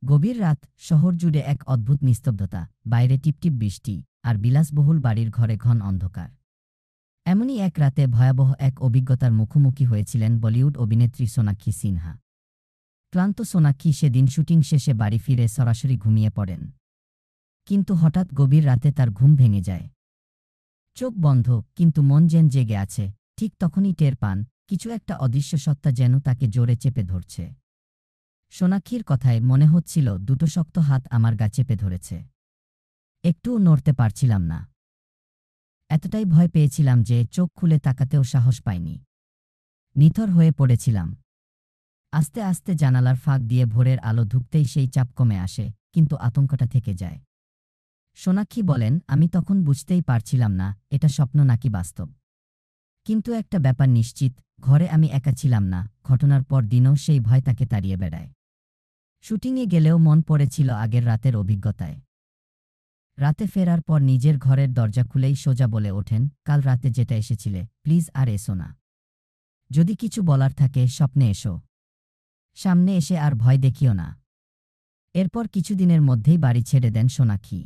গভীর রাত, শহর জুড়ে এক অদ্ভুত নিস্তব্ধতা, বাইরে টিপটিপ বৃষ্টি, আর বিলাসবহুল বাড়ির ঘরে ঘন অন্ধকার। এমনই এক রাতে ভয়াবহ এক অভিজ্ঞতার মুখোমুখি হয়েছিলেন বলিউড অভিনেত্রী সোনাক্ষী সিনহা। ক্লান্ত সোনাক্ষী সেদিন শুটিং শেষে বাড়ি ফিরে সরাসরি ঘুমিয়ে পড়েন। কিন্তু হঠাৎ গভীর রাতে তার ঘুম ভেঙে যায়। চোখ বন্ধ, কিন্তু মন যেন জেগে আছে। ঠিক তখনই টের পান, কিছু একটা অদৃশ্য সত্তা যেন তাকে জোরে চেপে ধরছে। সোনাক্ষীর কথায় মনে হচ্ছিল দুটো শক্ত হাত আমার গা চেপে ধরেছে। একটুও নড়তে পারছিলাম না। এতটাই ভয় পেয়েছিলাম যে চোখ খুলে তাকাতেও সাহস পাইনি। নিথর হয়ে পড়েছিলাম। আস্তে আস্তে জানালার ফাঁক দিয়ে ভোরের আলো ঢুকতেই সেই চাপ কমে আসে, কিন্তু আতঙ্কটা থেকে যায়। সোনাক্ষী বলেন, আমি তখন বুঝতেই পারছিলাম না এটা স্বপ্ন নাকি বাস্তব। কিন্তু একটা ব্যাপার নিশ্চিত, ঘরে আমি একা ছিলাম না। ঘটনার পর দিনও সেই ভয় তাকে তাড়িয়ে বেড়ায়। শুটিংয়ে গেলেও মন পড়েছিল আগের রাতের অভিজ্ঞতায়। রাতে ফেরার পর নিজের ঘরের দরজা খুলেই সোজা বলে ওঠেন, কাল রাতে যেটা এসেছিলে, প্লিজ আর এসো না। যদি কিছু বলার থাকে স্বপ্নে এসো, সামনে এসে আর ভয় দেখিও না। এরপর কিছুদিনের মধ্যেই বাড়ি ছেড়ে দেন সোনাক্ষী।